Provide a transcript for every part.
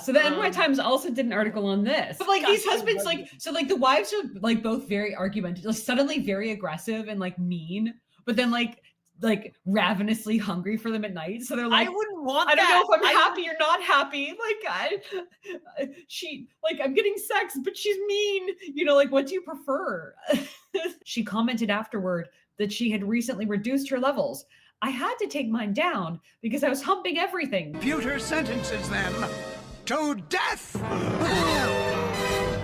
So the NY Times also did an article on this. But like these husbands, like, so like the wives are like both very argumentative, like suddenly very aggressive and like mean, but then like ravenously hungry for them at night. So they're like, I wouldn't want I don't that. know if I'm happy or not happy. Like I'm getting sex, but she's mean. You know, like what do you prefer? She commented afterward that she had recently reduced her levels. I had to take mine down because I was humping everything. Computer sentences them to death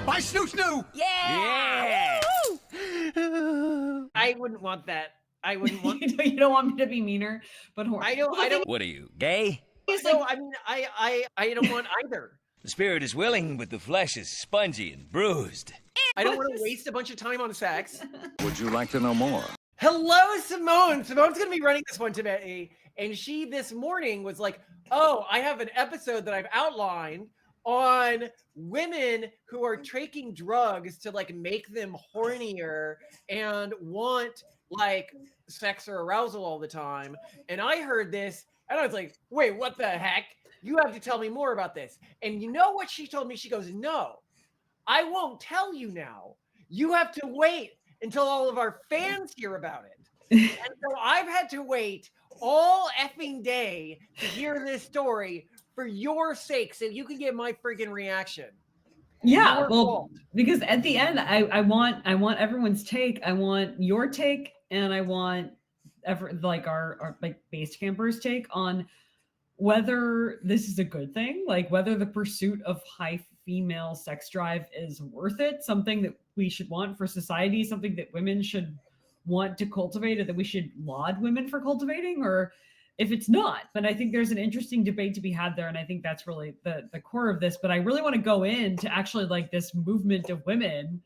by snoo-snoo. Yeah. I wouldn't want that. I wouldn't want. You don't want me to be meaner, but I don't. What are you, gay? No, I mean, I don't want either. The spirit is willing, but the flesh is spongy and bruised. I don't want to waste a bunch of time on sex. Would you like to know more? Hello, Simone. Simone's going to be running this one today. And she this morning was like, oh, I have an episode that I've outlined on women who are taking drugs to like make them hornier and want like sex or arousal all the time. And I heard this and I was like, wait, what the heck? You have to tell me more about this. And you know what she told me? She goes, no, I won't tell you now. You have to wait until all of our fans hear about it. And so I've had to wait all effing day to hear this story for your sake so you can get my freaking reaction. Yeah, well, because at the end, I want everyone's take. I want your take, and I want our like base campers' take on whether this is a good thing, like whether the pursuit of high female sex drive is worth it, something that we should want for society, something that women should want to cultivate, or that we should laud women for cultivating, or if it's not. But I think there's an interesting debate to be had there. And I think that's really the core of this. But I really want to go into actually like this movement of women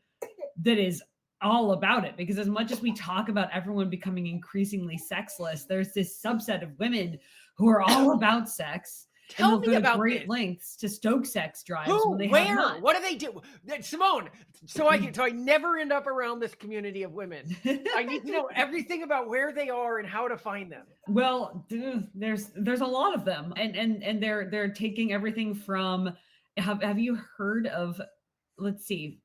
that is all about it. Because as much as we talk about everyone becoming increasingly sexless, there's this subset of women who are all about sex. Tell me about great lengths to stoke sex drives. Who? When they Where? have not. What do they do? Simone, so I never end up around this community of women. I need to know everything about where they are and how to find them. Well, there's a lot of them, and they're taking everything from. Have you heard of? Let's see,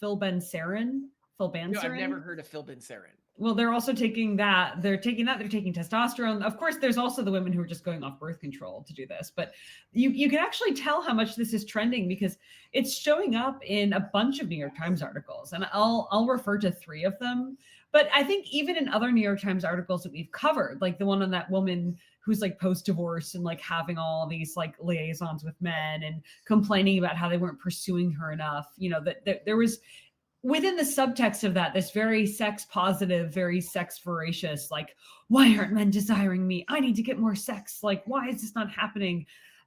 flibanserin. No, I've never heard of flibanserin. Well, they're also taking that. They're taking testosterone. Of course, there's also the women who are just going off birth control to do this. But you can actually tell how much this is trending because it's showing up in a bunch of New York Times articles. And I'll refer to 3 of them. But I think even in other New York Times articles that we've covered, like the one on that woman who's like post-divorce and like having all these like liaisons with men and complaining about how they weren't pursuing her enough, you know, that there was within the subtext of that, this very sex positive, very sex voracious, like, why aren't men desiring me? I need to get more sex. Like, why is this not happening?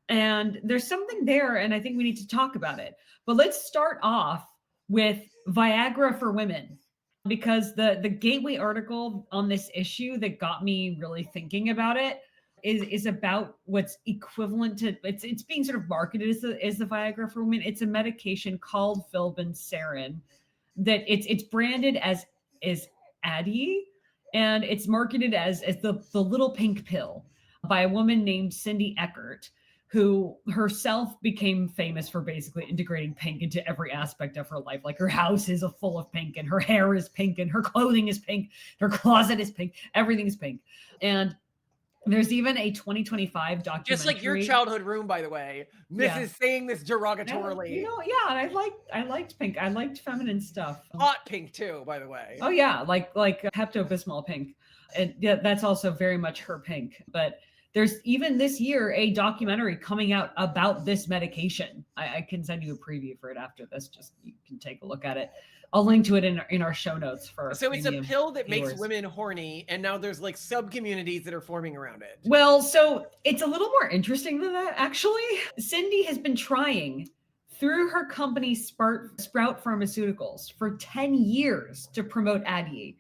And there's something there, and I think we need to talk about it. But let's start off with Viagra for women, because the Gateway article on this issue that got me really thinking about it is about what's equivalent to, it's being sort of marketed as the Viagra for women. It's a medication called flibanserin that it's branded as Addyi, and it's marketed as the little pink pill by a woman named Cindy Eckert, who herself became famous for basically integrating pink into every aspect of her life. Like her house is full of pink, and her hair is pink, and her clothing is pink, her closet is pink, everything is pink. And there's even a 2025 documentary. Just like your childhood room, by the way. Mrs. saying this derogatorily. And I liked pink. I liked feminine stuff. Hot pink too, by the way. Oh yeah, like Pepto-Bismol pink. And yeah, that's also very much her pink. But there's even this year a documentary coming out about this medication. I can send you a preview for it after this. Just you can take a look at it. I'll link to it in our show notes for. So it's a pill that makes women horny, and now there's like sub communities that are forming around it. Well, so it's a little more interesting than that, actually. Cindy has been trying through her company Sprout Pharmaceuticals for 10 years to promote Addyi.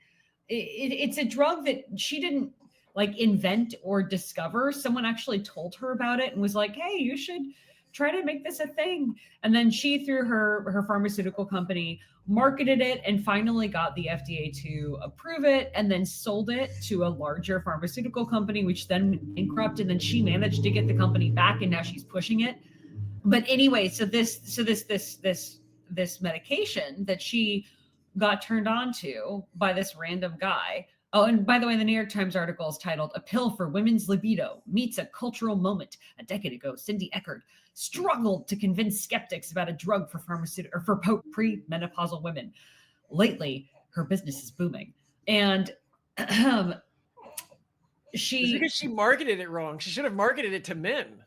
It's a drug that she didn't like invent or discover. Someone actually told her about it and was like, hey, you should try to make this a thing. And then she, through her pharmaceutical company, marketed it and finally got the FDA to approve it, and then sold it to a larger pharmaceutical company, which then went bankrupt. And then she managed to get the company back, and now she's pushing it. But anyway, so this medication that she got turned on to by this random guy. Oh, and by the way, the New York Times article is titled "A Pill for Women's Libido Meets a Cultural Moment." A decade ago, Cindy Eckert struggled to convince skeptics about a drug for premenopausal women. Lately, her business is booming. And It's she because she marketed it wrong. She should have marketed it to men.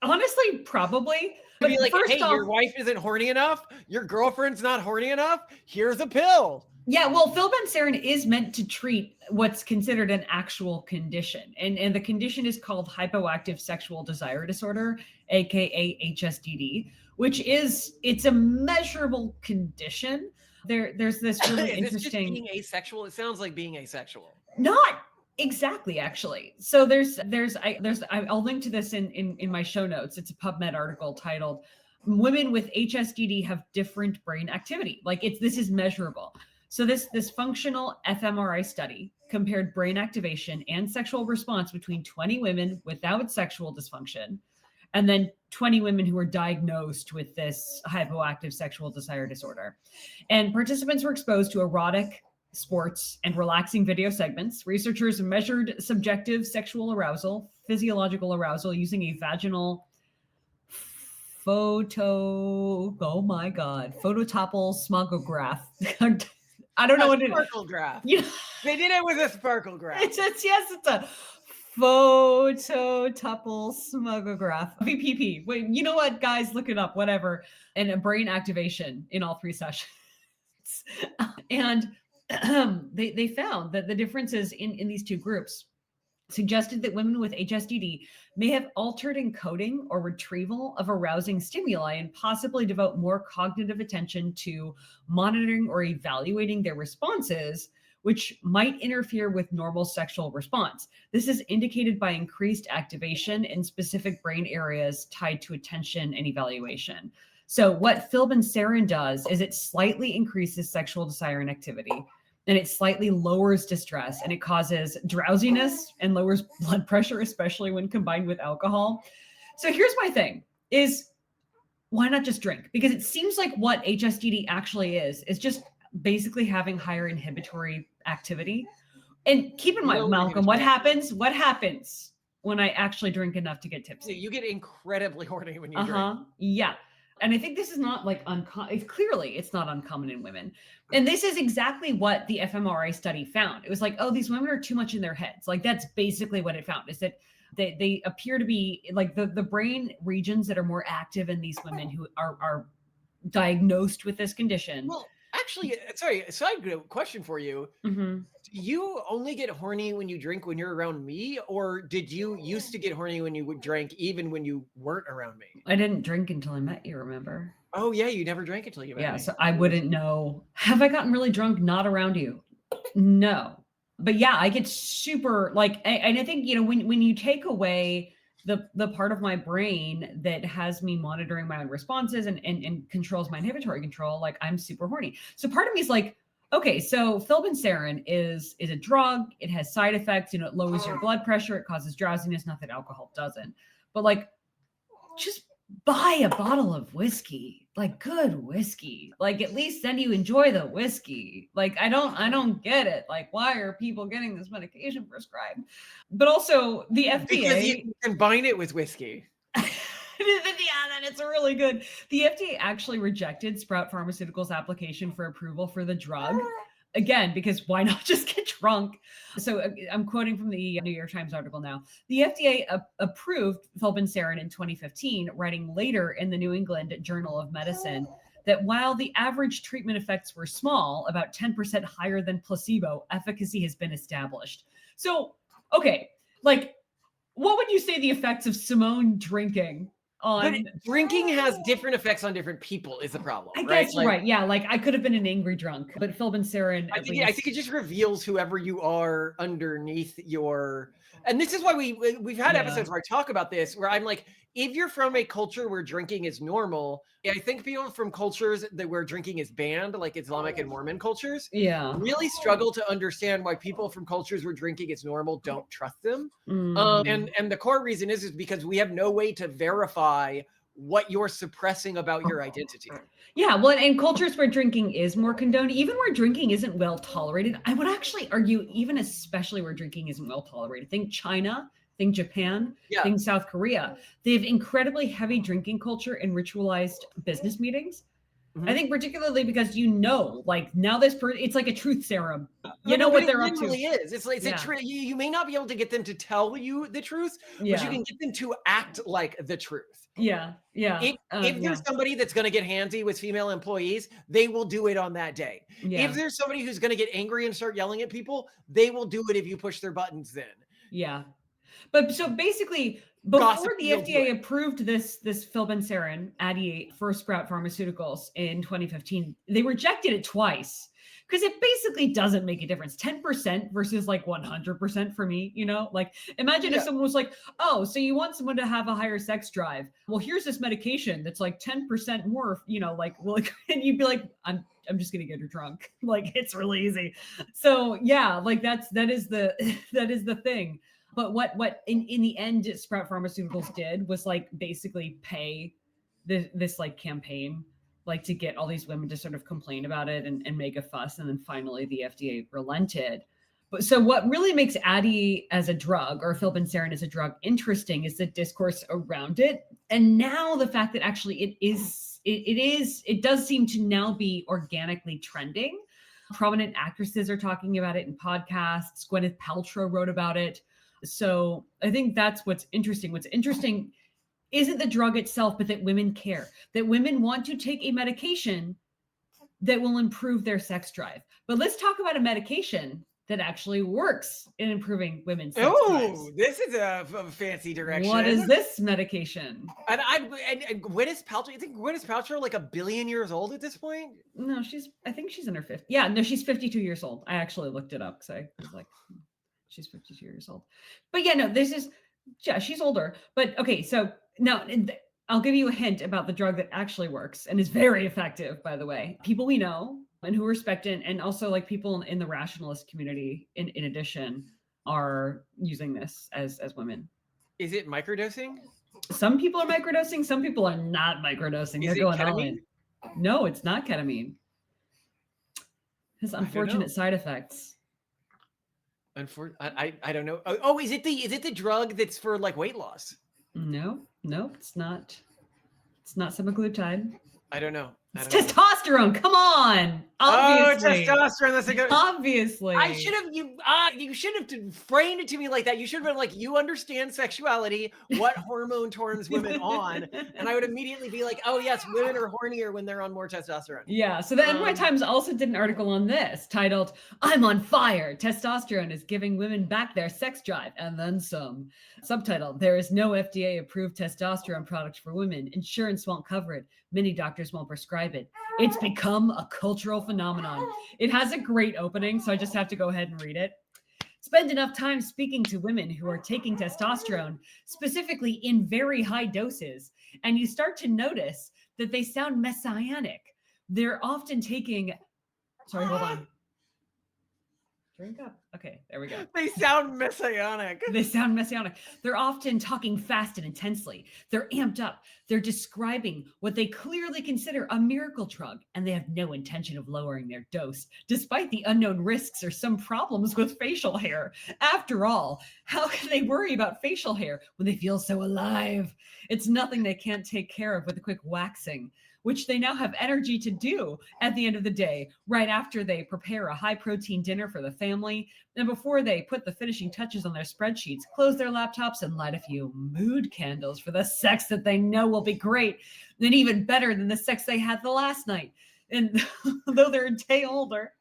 honestly probably, But but be like, first hey, off, your wife isn't horny enough. Your girlfriend's not horny enough. Here's a pill. yeah, well, flibanserin is meant to treat what's considered an actual condition. And the condition is called hypoactive sexual desire disorder, aka HSDD, it's a measurable condition. There's this really Is this just interesting being asexual? It sounds like being asexual. Not exactly, actually. So I'll link to this in my show notes. It's a PubMed article titled "Women with HSDD Have Different Brain Activity." Like this is measurable. So this functional fMRI study compared brain activation and sexual response between 20 women without sexual dysfunction and then 20 women who were diagnosed with this hypoactive sexual desire disorder. And participants were exposed to erotic, sports, and relaxing video segments. Researchers measured subjective sexual arousal, physiological arousal using a vaginal phototopple smogograph. I don't know what it is. Sparkle graph. You know, They did it with a sparkle graph. it's a phototopple smogograph. VPP. Wait, you know what, guys? Look it up, whatever. And a brain activation in all 3 sessions. And they found that the differences in these 2 groups suggested that women with HSDD may have altered encoding or retrieval of arousing stimuli and possibly devote more cognitive attention to monitoring or evaluating their responses, which might interfere with normal sexual response. This is indicated by increased activation in specific brain areas tied to attention and evaluation. So what flibanserin does is it slightly increases sexual desire and activity, and it slightly lowers distress, and it causes drowsiness and lowers blood pressure, especially when combined with alcohol. So here's my thing is, why not just drink? Because it seems like what HSDD actually is just basically having higher inhibitory activity. And keep in mind, Lower Malcolm, what inhibitory. happens when I actually drink enough to get tipsy? You get incredibly horny when you drink. Yeah. And I think this is not like uncommon. Clearly, it's not uncommon in women. And this is exactly what the fMRI study found. It was like, oh, these women are too much in their heads. Like that's basically what it found, is that they appear to be like the brain regions that are more active in these women who are diagnosed with this condition. Well, actually, sorry, side question for you. Mm-hmm. Do you only get horny when you drink when you're around me, or did you used to get horny when you would drink even when you weren't around me? I didn't drink until I met you, remember? Oh yeah, you never drank until you met me. Yeah, so I wouldn't know. Have I gotten really drunk not around you? No. But yeah, I get super like, and I think, you know, when you take away the part of my brain that has me monitoring my own responses and controls my inhibitory control, like I'm super horny. So part of me is like, okay, so flibanserin is a drug. It has side effects. You know, it lowers your blood pressure. It causes drowsiness. Not that alcohol doesn't, but like, just buy a bottle of whiskey, like good whiskey. Like at least then you enjoy the whiskey. Like I don't get it. Like why are people getting this medication prescribed? But also the FDA, because you can combine it with whiskey. yeah, it's really good. The FDA actually rejected Sprout Pharmaceuticals' application for approval for the drug. Again, because why not just get drunk? So I'm quoting from the New York Times article now. The FDA approved flibanserin in 2015, writing later in the New England Journal of Medicine that while the average treatment effects were small, about 10% higher than placebo, efficacy has been established. So, okay, like, what would you say the effects of Simone drinking on? But drinking has different effects on different people is the problem. I right? guess you're right. Yeah, like I could have been an angry drunk, but flibanserin. I think it just reveals whoever you are underneath your. And this is why we've had episodes where I talk about this, where I'm like, if you're from a culture where drinking is normal, I think people from cultures where drinking is banned, like Islamic and Mormon cultures, really struggle to understand why people from cultures where drinking is normal don't trust them. And the core reason is because we have no way to verify what you're suppressing about your identity. Yeah, well, and cultures where drinking is more condoned, even where drinking isn't well tolerated, I would actually argue, even especially where drinking isn't well tolerated. Think China, think Japan, think South Korea. They have incredibly heavy drinking culture in ritualized business meetings. I think particularly because like now it's like a truth serum. You know what they're up to. It really is. It's like you may not be able to get them to tell you the truth, but you can get them to act like the truth. Yeah. If there's somebody that's going to get handsy with female employees, they will do it on that day. If there's somebody who's going to get angry and start yelling at people, they will do it if you push their buttons then. Yeah. But so basically, before the FDA approved this flibanserin, Addyi, for Sprout Pharmaceuticals in 2015, they rejected it twice because it basically doesn't make a difference. 10% versus like 100% for me, like imagine if someone was like, oh, so you want someone to have a higher sex drive. Well, here's this medication that's like 10% more, and you'd be like, I'm just going to get her drunk. Like, it's really easy. So yeah, like that is the thing. But what in the end Sprout Pharmaceuticals did was like basically pay this like campaign, like to get all these women to sort of complain about it and make a fuss. And then finally the FDA relented. But so what really makes Addyi as a drug, or flibanserin as a drug, interesting is the discourse around it. And now the fact that actually it does seem to now be organically trending. Prominent actresses are talking about it in podcasts. Gwyneth Paltrow wrote about it. So I think that's what's interesting. What's interesting isn't the drug itself, but that women care, that women want to take a medication that will improve their sex drive. But let's talk about a medication that actually works in improving women's sex drives. Oh, this is a fancy direction. What is this medication? And Gwyneth Paltrow, you think Gwyneth Paltrow like 1 billion years old at this point? No, I think she's in her 50s. Yeah, no, she's 52 years old. I actually looked it up because I was like, she's 52 years old. But yeah, no, she's older. But okay, so now I'll give you a hint about the drug that actually works and is very effective, by the way. People we know and who respect it, and also like people in the rationalist community, in addition, are using this as women. Is it microdosing? Some people are microdosing. Some people are not microdosing. They're going all in. No, it's not ketamine. It has unfortunate side effects. I don't know. Oh, is it the drug that's for like weight loss? No, it's not. It's not semaglutide. I don't know. It's testosterone. Come on. Obviously. Oh, testosterone. That's a good. Obviously. You should have framed it to me like that. You should have been like, you understand sexuality. What hormone turns women on? And I would immediately be like, oh yes, women are hornier when they're on more testosterone. Yeah. So the NY Times also did an article on this titled, "I'm on fire. Testosterone is giving women back their sex drive and then some." Subtitle: "There is no FDA-approved testosterone product for women. Insurance won't cover it. Many doctors won't prescribe it. It's become a cultural phenomenon." It has a great opening, so I just have to go ahead and read it. "Spend enough time speaking to women who are taking testosterone, specifically in very high doses, and you start to notice that they sound messianic. They're often taking..." Sorry, hold on. Drink up. Okay, there we go. They sound messianic. They're often talking fast and intensely. They're amped up. They're describing what they clearly consider a miracle drug, and they have no intention of lowering their dose, despite the unknown risks or some problems with facial hair. After all, how can they worry about facial hair when they feel so alive? It's nothing they can't take care of with a quick waxing, which they now have energy to do at the end of the day, right after they prepare a high-protein dinner for the family, and before they put the finishing touches on their spreadsheets, close their laptops, and light a few mood candles for the sex that they know will be great, and even better than the sex they had the last night, and though they're a day older.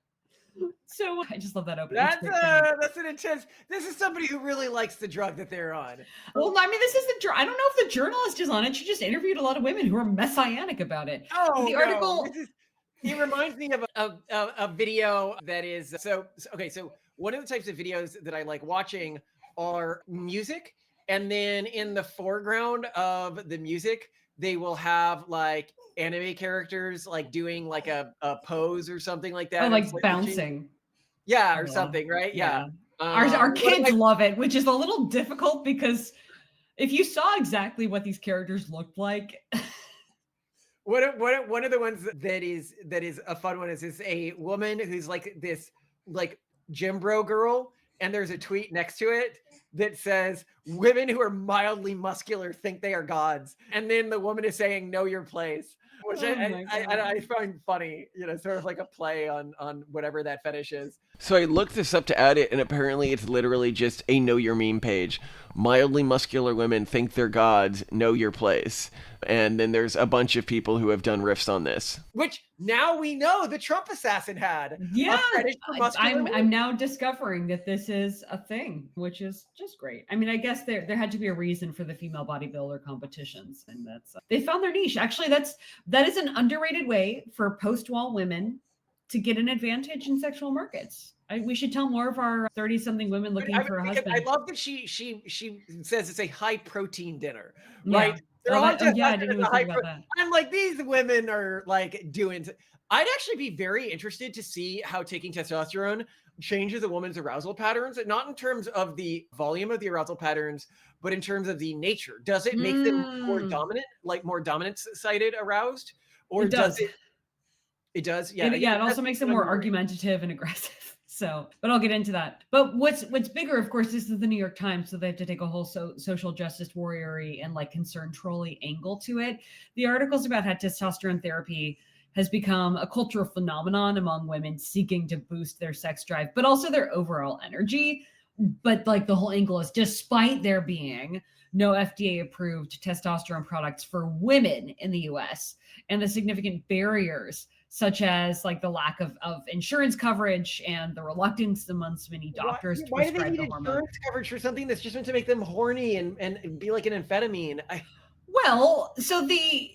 So I just love that opening. That's an intense. This is somebody who really likes the drug that they're on. Well, I mean, this is I don't know if the journalist is on it. She just interviewed a lot of women who are messianic about it. Oh, the article. It reminds me of a video that is okay. So one of the types of videos that I like watching are music, and then in the foreground of the music, they will have like anime characters like doing like a pose or something like that. Oh, like bouncing. Yeah, or something, right? Yeah. Our kids love it, which is a little difficult because If you saw exactly what these characters looked like, One of the ones that is a fun one is a woman who's like this like gym bro girl, and there's a tweet next to it that says women who are mildly muscular think they are gods, and then the woman is saying know your place, which Oh my I God. find funny, sort of like a play on whatever that fetish is. So I looked this up to add it, and apparently it's literally just a know your meme page. Mildly muscular women think they're gods, know your place. And then there's a bunch of people who have done riffs on this. Which now we know the Trump assassin had. Yeah, A fetish for muscular I'm women. now discovering that this is a thing, which is just great. I mean, I guess there had to be a reason for the female bodybuilder competitions, and that's they found their niche. Actually, that is an underrated way for post-wall women to get an advantage in sexual markets. We should tell more of our 30-something women looking for a husband. I love that she says it's a high protein dinner, Yeah. right? They're Oh, all that- oh, yeah, I testosterone didn't is even a high think about pro- that. I'm like, these women are like doing. I'd actually be very interested to see how taking testosterone changes a woman's arousal patterns, not in terms of the volume of the arousal patterns, but in terms of the nature. Does it make them more dominant, like more dominant-sided aroused, or It does. It does? Yeah, it also makes them more argumentative and aggressive. So, but I'll get into that. But what's bigger, of course, this is the New York Times, so they have to take a whole social justice warrior-y and like concern trolley angle to it. The article's about how testosterone therapy has become a cultural phenomenon among women seeking to boost their sex drive, but also their overall energy. But like the whole angle is, despite there being no FDA-approved testosterone products for women in the US, and the significant barriers such as like the lack of insurance coverage and the reluctance amongst many doctors to Why do they prescribe need the hormone. insurance coverage for something that's just meant to make them horny and be like an amphetamine? Well, so the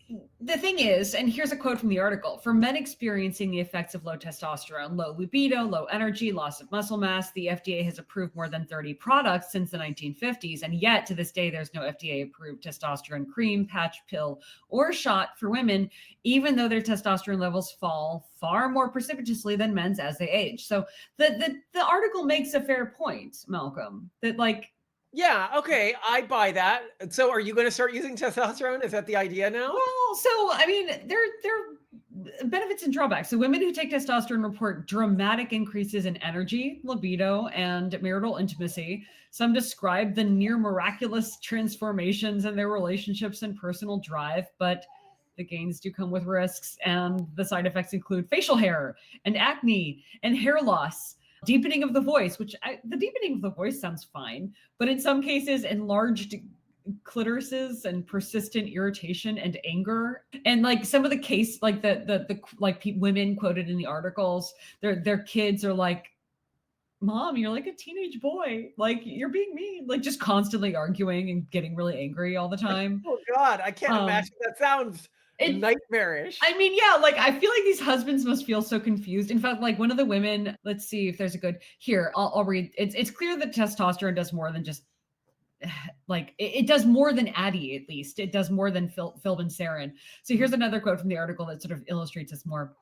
thing is, and here's a quote from the article: for men experiencing the effects of low testosterone, low libido, low energy, loss of muscle mass, the FDA has approved more than 30 products since the 1950s, and yet to this day there's no FDA-approved testosterone cream, patch, pill, or shot for women, even though their testosterone levels fall far more precipitously than men's as they age. So the article makes a fair point, Malcolm, that like, Yeah, okay, I buy that. So are you going to start using testosterone? Is that the idea now? well, so I mean, there are benefits and drawbacks. So women who take testosterone report dramatic increases in energy, libido, and marital intimacy. Some describe the near miraculous transformations in their relationships and personal drive, but the gains do come with risks, and the side effects include facial hair and acne and hair loss. Deepening of the voice, the deepening of the voice sounds fine, but in some cases, enlarged clitorises and persistent irritation and anger. And like some of the case, like women quoted in the articles, their kids are like, "Mom, you're like a teenage boy. Like you're being mean." Like just constantly arguing and getting really angry all the time. Oh God, I can't imagine. That sounds nightmarish. I mean, yeah, like I feel like these husbands must feel so confused. In fact, like one of the women, let's see if there's a good here. I'll read. It's clear that testosterone does more than just like it does more than Addyi, at least. It does more than flibanserin. So here's another quote from the article that sort of illustrates this more.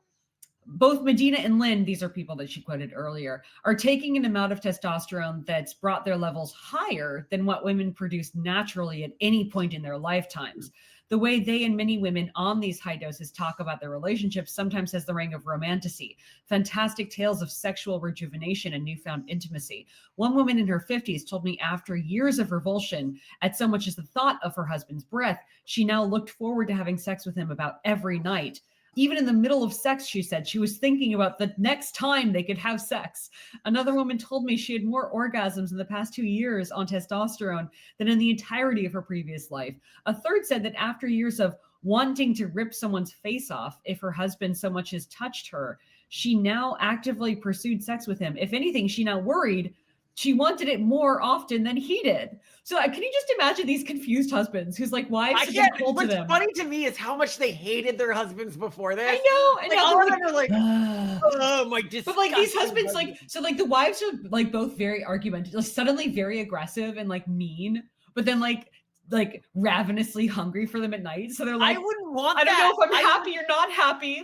Both Medina and Lynn, these are people that she quoted earlier, are taking an amount of testosterone that's brought their levels higher than what women produce naturally at any point in their lifetimes. The way they and many women on these high doses talk about their relationships sometimes has the ring of romantasy, fantastic tales of sexual rejuvenation and newfound intimacy. One woman in her 50s told me after years of revulsion at so much as the thought of her husband's breath, she now looked forward to having sex with him about every night. Even in the middle of sex, she said, she was thinking about the next time they could have sex. Another woman told me she had more orgasms in the past 2 years on testosterone than in the entirety of her previous life. A third said that after years of wanting to rip someone's face off if her husband so much as touched her, she now actively pursued sex with him. If anything, she now worried she wanted it more often than he did. So can you just imagine these confused husbands whose like wives have been cold to them? What's funny to me is how much they hated their husbands before this. I know. Like, all of them are like, oh my disgusting. But like these husbands, like, so like the wives are like both very argumentative, like suddenly very aggressive and like mean, but then like like ravenously hungry for them at night. So they're like, I wouldn't want I that. don't know if I'm happy or not happy.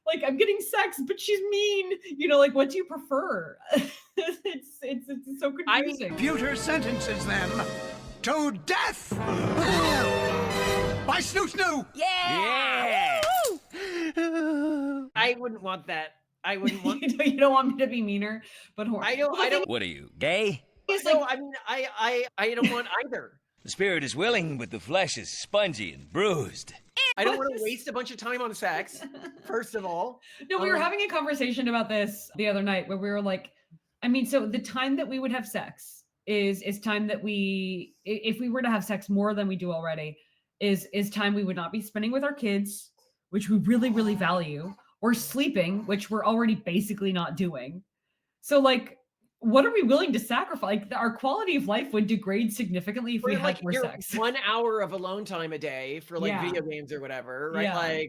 Like I'm getting sex, but she's mean. You know, like what do you prefer? it's so confusing. Computer sentences them to death by snoo. Yeah! I wouldn't want that. I wouldn't want. You don't want me to be meaner, but I don't. What are you, gay? It's No, like, I mean, I don't want either. The spirit is willing, but the flesh is spongy and bruised. I don't want to waste a bunch of time on sex. First of all, no, we were having a conversation about this the other night where we were like, I mean, so the time that we would have sex is time that we, if we were to have sex more than we do already, is time we would not be spending with our kids, which we really, really value, or sleeping, which we're already basically not doing. So like, what are we willing to sacrifice? Like our quality of life would degrade significantly if we had more your sex. 1 hour of alone time a day for like Yeah. video games or whatever, right? Yeah.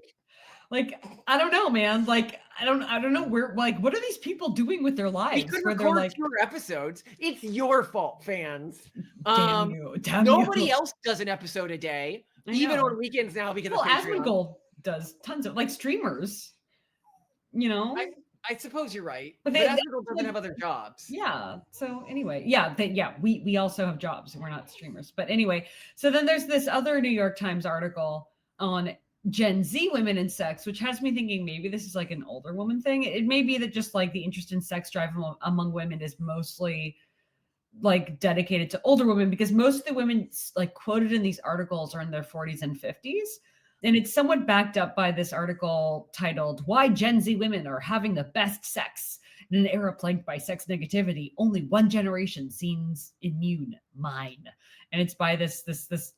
Like I don't know, man. Like I don't know where. Like, what are these people doing with their we lives? could Where they're record like, fewer episodes. It's your fault, fans. damn you, damn Nobody you. else does an episode a day, I even know. on weekends now because Well, of Patreon. Asmongold does tons of like streamers. You know. I suppose you're right, But but they- Asmongold doesn't have other jobs. Yeah. So anyway, we also have jobs and we're not streamers. But anyway, so then there's this other New York Times article on Gen Z women and sex, which has me thinking maybe this is like an older woman thing. It may be that just like the interest in sex drive among women is mostly like dedicated to older women, because most of the women like quoted in these articles are in their 40s and 50s. And it's somewhat backed up by this article titled "Why Gen Z Women Are Having the Best Sex in an Era Plagued by Sex Negativity. Only One Generation Seems Immune, Mine." And it's by this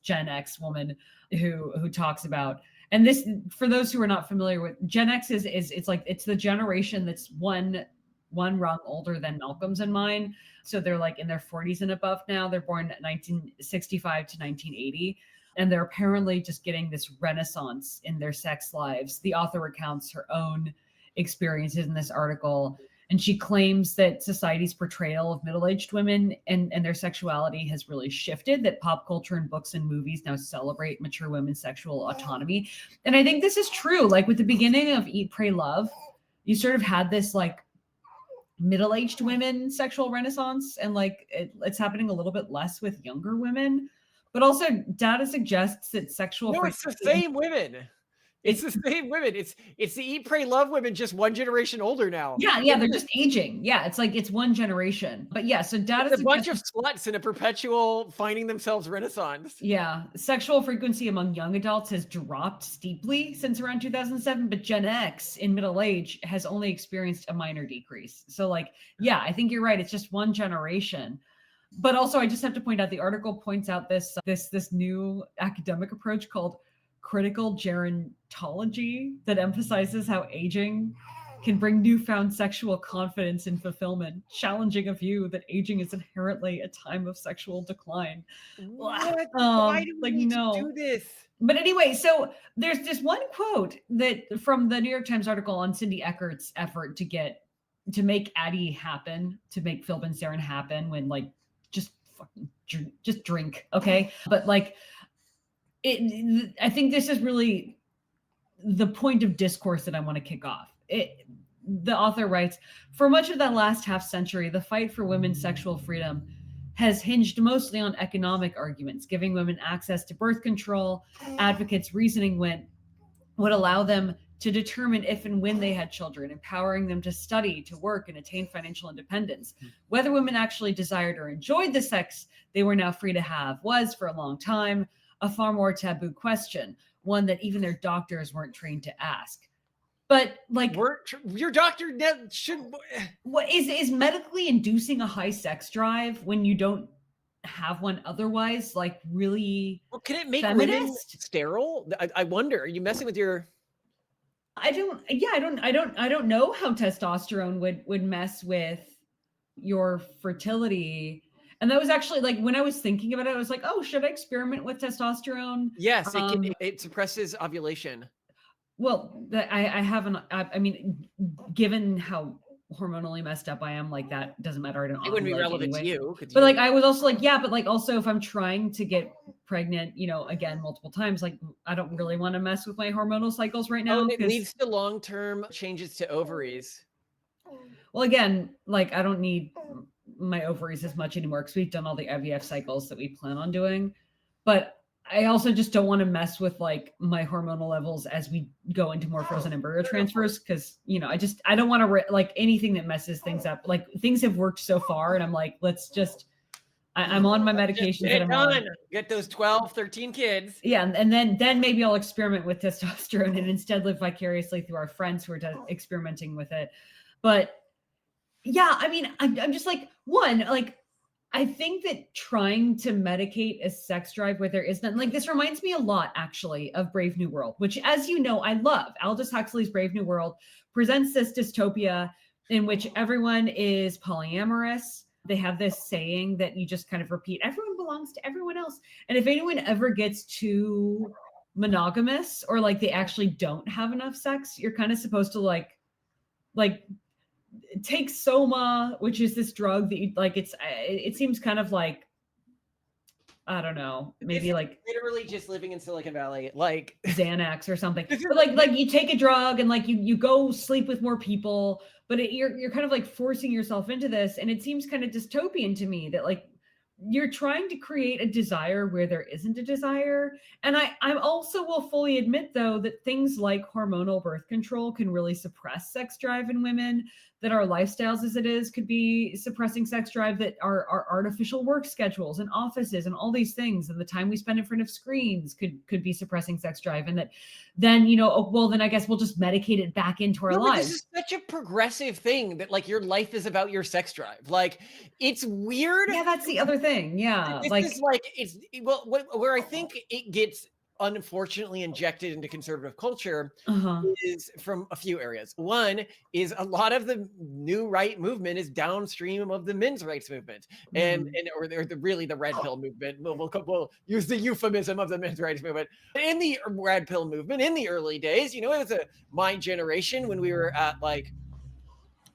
Gen X woman who talks about, and this, for those who are not familiar with Gen X, is it's like it's the generation that's one rung older than Malcolm's and mine. So they're like in their 40s and above now. They're born 1965 to 1980. And they're apparently just getting this renaissance in their sex lives. The author recounts her own experiences in this article, and she claims that society's portrayal of middle-aged women and their sexuality has really shifted, that pop culture and books and movies now celebrate mature women's sexual autonomy. And I think this is true. Like with the beginning of Eat, Pray, Love, you sort of had this like middle-aged women sexual renaissance, and like it's happening a little bit less with younger women. But also, data suggests that sexual. No, it's the same women. It's the same women. It's the Eat, Pray, Love women, just one generation older now. Yeah, they're just aging. Yeah, it's like it's one generation. But yeah, so data It's a bunch of suggests, sluts in a perpetual finding themselves renaissance. yeah, sexual frequency among young adults has dropped steeply since around 2007, but Gen X in middle age has only experienced a minor decrease. So like, yeah, I think you're right. It's just one generation. But also, I just have to point out, the article points out this new academic approach called critical gerontology that emphasizes how aging can bring newfound sexual confidence and fulfillment, challenging a view that aging is inherently a time of sexual decline. What? Why do we need to do this? But anyway, so there's this one quote that from the New York Times article on Cindy Eckert's effort to make Addyi happen, to make flibanserin happen when like just drink, okay? But like I think this is really the point of discourse that I want to kick off. The author writes, for much of that last half century, the fight for women's sexual freedom has hinged mostly on economic arguments, giving women access to birth control. Advocates' reasoning would allow them to determine if and when they had children, empowering them to study, to work, and attain financial independence. Whether women actually desired or enjoyed the sex they were now free to have was, for a long time, a far more taboo question, one that even their doctors weren't trained to ask. But like, your doctor should. What is medically inducing a high sex drive when you don't have one otherwise? Like, really? Well, can it make feminist? women sterile? I wonder. Are you messing with your? I don't know how testosterone would mess with your fertility. And that was actually like, when I was thinking about it, I was like, oh, should I experiment with testosterone? Yes, it suppresses ovulation. Well, I haven't. I mean, given how hormonally messed up I am, like that doesn't matter. I don't It wouldn't be ovulate relevant to anyway. you. 'Cause But you- like I was also like, yeah, but like also if I'm trying to get pregnant, you know, again multiple times, like I don't really want to mess with my hormonal cycles right now. and it 'Cause- leads to long-term changes to ovaries. well, again, like I don't need my ovaries as much anymore because we've done all the IVF cycles that we plan on doing. But I also just don't want to mess with like my hormonal levels as we go into more frozen embryo transfers because, you know, I don't want to like anything that messes things up. Like things have worked so far and I'm like, let's just, I'm on my medications Get that it I'm on. done. Get those 12, 13 kids. Yeah, and then maybe I'll experiment with testosterone and instead live vicariously through our friends who are experimenting with it. But yeah, I mean, I'm just like, one, like, I think that trying to medicate a sex drive where there is none, like this reminds me a lot actually of Brave New World, which as you know, I love. Aldous Huxley's Brave New World presents this dystopia in which everyone is polyamorous. They have this saying that you just kind of repeat, everyone belongs to everyone else. And if anyone ever gets too monogamous or like they actually don't have enough sex, you're kind of supposed to like take Soma, which is this drug that you like. It seems kind of like, I don't know, maybe like literally just living in Silicon Valley, like Xanax or something. But like you take a drug and like you go sleep with more people, but you're kind of like forcing yourself into this, and it seems kind of dystopian to me that like you're trying to create a desire where there isn't a desire. And I also will fully admit though that things like hormonal birth control can really suppress sex drive in women, that our lifestyles as it is could be suppressing sex drive, that our artificial work schedules and offices and all these things and the time we spend in front of screens could be suppressing sex drive. And that then, you know, oh, well, then I guess we'll just medicate it back into our lives. This is such a progressive thing that like your life is about your sex drive. Like it's weird. Yeah, that's the other thing. Yeah. This is like, it's, well, where I think it gets unfortunately injected into conservative culture is from a few areas. One is a lot of the new right movement is downstream of the men's rights movement, or really the red pill movement. We'll use the euphemism of the men's rights movement. In the red pill movement, in the early days, you know, it was my generation when we were at like,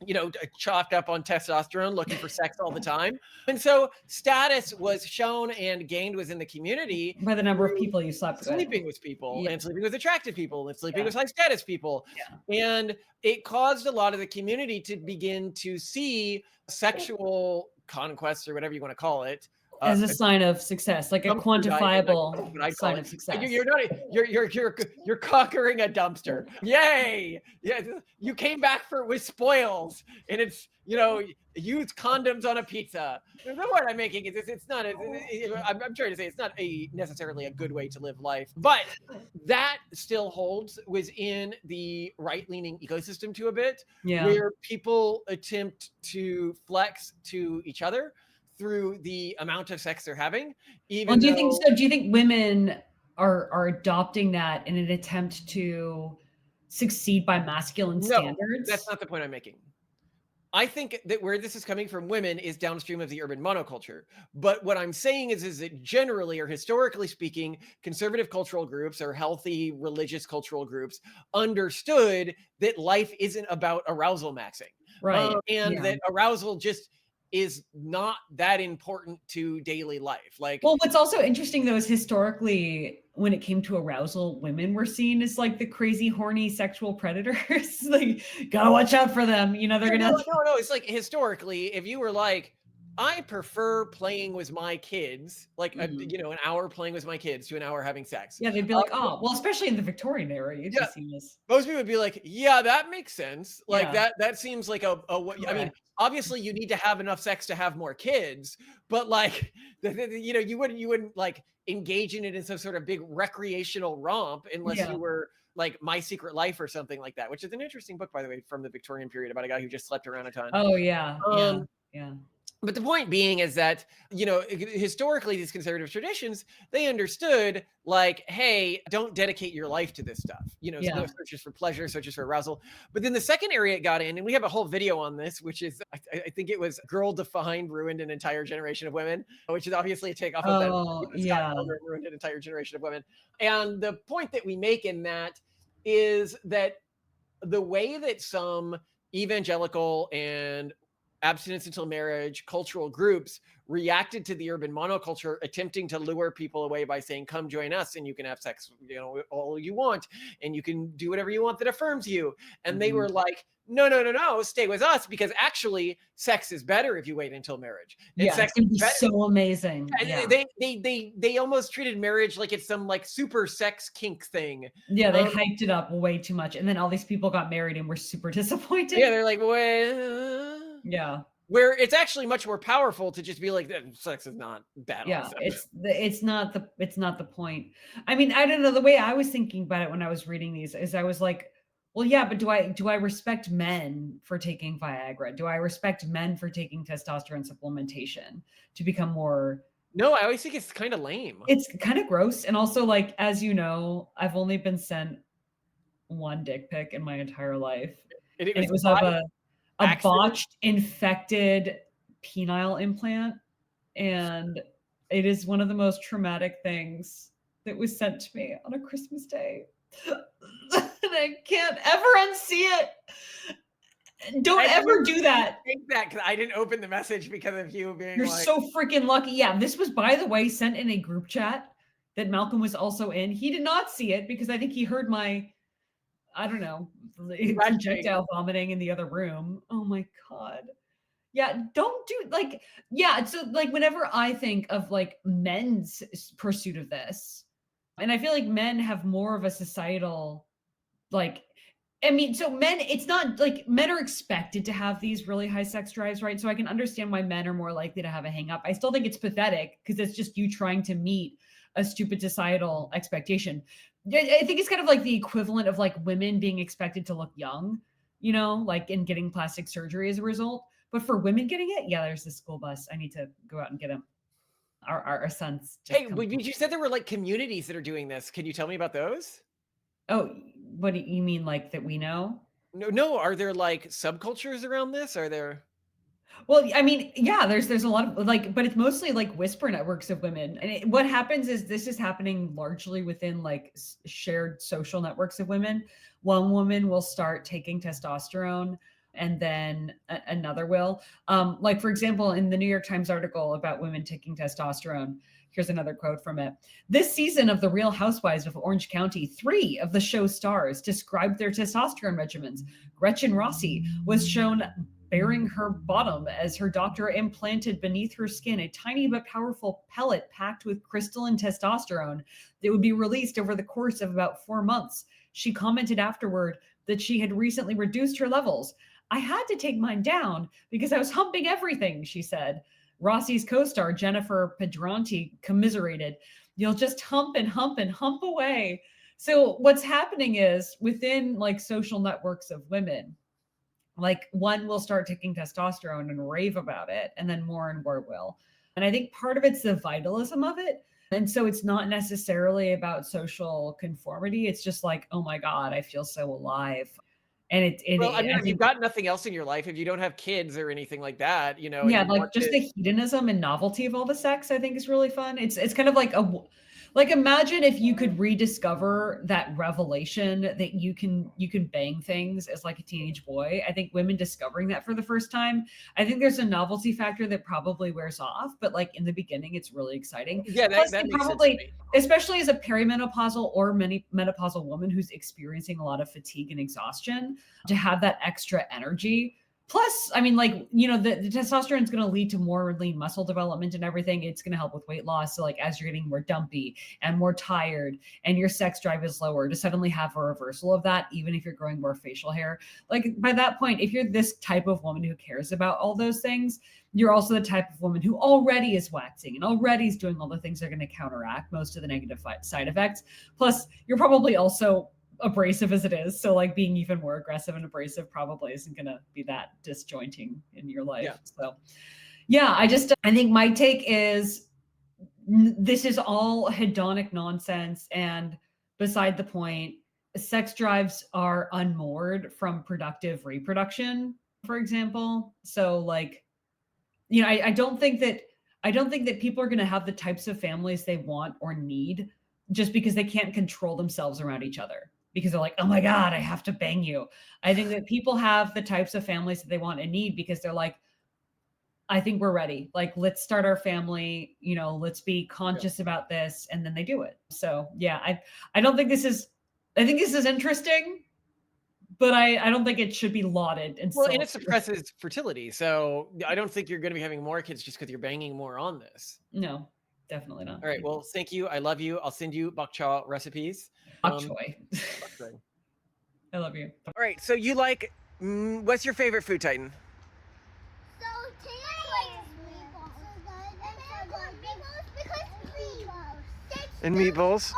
you know, chopped up on testosterone, looking for sex all the time. And so status was shown and gained within the community by the number of people you slept with. Sleeping with people and sleeping with attractive people and sleeping with high status people. And it caused a lot of the community to begin to see sexual conquests or whatever you want to call it as a sign of success, like a quantifiable sign of success. You're conquering a dumpster. Yay! Yeah, you came back with spoils, and it's, you know, use condoms on a pizza. The point I'm making is it's not. I'm trying to say it's not necessarily a good way to live life, but that still holds within the right-leaning ecosystem to a bit, where people attempt to flex to each other through the amount of sex they're having. Even do you think women are adopting that in an attempt to succeed by masculine standards? That's not the point I'm making. I think that where this is coming from women is downstream of the urban monoculture. But what I'm saying is that generally, or historically speaking, conservative cultural groups or healthy religious cultural groups understood that life isn't about arousal maxing. Right. That arousal just is not that important to daily life. Like, well, what's also interesting though is historically, when it came to arousal, women were seen as like the crazy, horny sexual predators. Like, gotta watch out for them. You know, they're gonna. No. It's like historically, if you were like, I prefer playing with my kids, like you know, an hour playing with my kids to an hour having sex. Yeah, they'd be like, oh, well, especially in the Victorian era, you'd be seen as. Most people would be like, yeah, that makes sense. Like that seems like I mean, obviously you need to have enough sex to have more kids, but like, you know, you wouldn't like engage in it in some sort of big recreational romp unless you were like My Secret Life or something like that, which is an interesting book, by the way, from the Victorian period about a guy who just slept around a ton. Oh yeah. Yeah. But the point being is that, you know, historically, these conservative traditions, they understood like, hey, don't dedicate your life to this stuff. You know, no searches for pleasure, searches for arousal. But then the second area it got in, and we have a whole video on this, which is, I think it was Girl Defined ruined an entire generation of women, which is obviously a takeoff of that. Ruined an entire generation of women. And the point that we make in that is that the way that some evangelical and abstinence until marriage cultural groups reacted to the urban monoculture, attempting to lure people away by saying, come join us and you can have sex, all you want, and you can do whatever you want that affirms you. And they were like, no, stay with us, because actually sex is better if you wait until marriage. And Yeah, sex it's gonna be better. so amazing. And Yeah. they almost treated marriage like it's some like super sex kink thing. Yeah, they hyped it up way too much. And then all these people got married and were super disappointed. Yeah, they're like, well, Yeah. where it's actually much more powerful to just be like, sex is not bad. Yeah, it's not the point. I mean, I don't know, the way I was thinking about it when I was reading these is I was like, well, yeah, but do I respect men for taking Viagra? Do I respect men for taking testosterone supplementation to become more? No, I always think it's kind of lame. It's kind of gross. And also, like, as you know, I've only been sent one dick pic in my entire life. And It was of a botched, infected penile implant. And it is one of the most traumatic things that was sent to me on a Christmas day. And I can't ever unsee it. Don't ever do that. Think that, because I didn't open the message because of you being You're like, so freaking lucky. Yeah, this was, by the way, sent in a group chat that Malcolm was also in. He did not see it because I think he heard my, I don't know, projectile vomiting in the other room. Oh my God. Yeah, don't do like, yeah. So like whenever I think of like men's pursuit of this, and I feel like men have more of a societal, like, I mean, so men, it's not like men are expected to have these really high sex drives, right? So I can understand why men are more likely to have a hang up. I still think it's pathetic because it's just you trying to meet a stupid societal expectation. I think it's kind of like the equivalent of like women being expected to look young, like and getting plastic surgery as a result. But for women getting it, yeah, there's the school bus. I need to go out and get him. Our sons. Hey, you said there were like communities that are doing this. Can you tell me about those? Oh, what do you mean, like that we know? No. Are there like subcultures around this? Are there? Well, I mean, yeah, there's a lot of like, but it's mostly like whisper networks of women. And what happens is this is happening largely within like shared social networks of women. One woman will start taking testosterone and then another will. Like, for example, in the New York Times article about women taking testosterone, here's another quote from it. This season of The Real Housewives of Orange County, 3 of the show's stars described their testosterone regimens. Gretchen Rossi was shown baring her bottom as her doctor implanted beneath her skin a tiny but powerful pellet packed with crystalline testosterone that would be released over the course of about 4 months. She commented afterward that she had recently reduced her levels. I had to take mine down because I was humping everything, she said. Rossi's co-star, Jennifer Pedanti, commiserated. You'll just hump and hump and hump away. So what's happening is within like social networks of women, like one will start taking testosterone and rave about it, and then more and more will. And I think part of it's the vitalism of it. And so it's not necessarily about social conformity. It's just like, oh my God, I feel so alive. And well, I mean, if you've got nothing else in your life, if you don't have kids or anything like that, yeah, like just the hedonism and novelty of all the sex, I think is really fun. It's kind of like imagine if you could rediscover that revelation that you can bang things as like a teenage boy. I think women discovering that for the first time, I think there's a novelty factor that probably wears off, but like in the beginning, it's really exciting. Yeah, that makes probably sense to me. Especially as a perimenopausal or menopausal woman who's experiencing a lot of fatigue and exhaustion, to have that extra energy. Plus, I mean, like, the testosterone is going to lead to more lean muscle development and everything. It's going to help with weight loss. So like, as you're getting more dumpy and more tired and your sex drive is lower, to suddenly have a reversal of that, even if you're growing more facial hair. Like by that point, if you're this type of woman who cares about all those things, you're also the type of woman who already is waxing and already is doing all the things that are going to counteract most of the negative side effects. Plus, you're probably also abrasive as it is. So like being even more aggressive and abrasive probably isn't going to be that disjointing in your life. Yeah. So yeah, I think my take is this is all hedonic nonsense and beside the point. Sex drives are unmoored from productive reproduction, for example. So like, I don't think that people are going to have the types of families they want or need just because they can't control themselves around each other. because they're like, oh my God, I have to bang you. I think that people have the types of families that they want and need because they're like, I think we're ready. Like, let's start our family, you know, let's be conscious about this. And then they do it. So yeah, I don't think I think this is interesting, but I don't think it should be lauded. And Well, and it suppresses fertility. So I don't think you're going to be having more kids just because you're banging more on this. No, definitely not. All right. Well, thank you. I love you. I'll send you bok choy recipes. Bok choy. I love you. All right. So you like, what's your favorite food, Titan? And meatballs.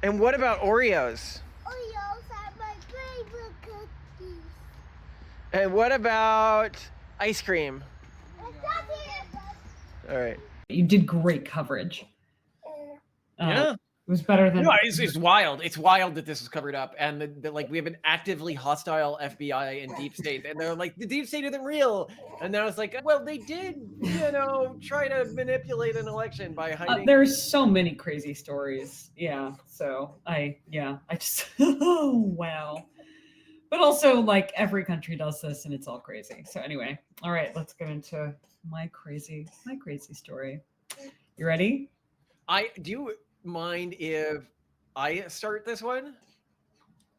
And what about Oreos? Oreos are my favorite cookies. And what about ice cream? All right. You did great coverage. Yeah. It was better than. No, it's wild. It's wild that this was covered up, and that like we have an actively hostile FBI and deep state, and they're like the deep state isn't real, and now it's like, well, they did, you know, try to manipulate an election by hiding. There's so many crazy stories. Yeah. So I just oh wow. But also like every country does this, and it's all crazy. So anyway, all right, let's get into my crazy story. You ready? Do you mind if I start this one?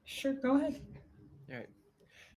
Sure, go ahead. All right.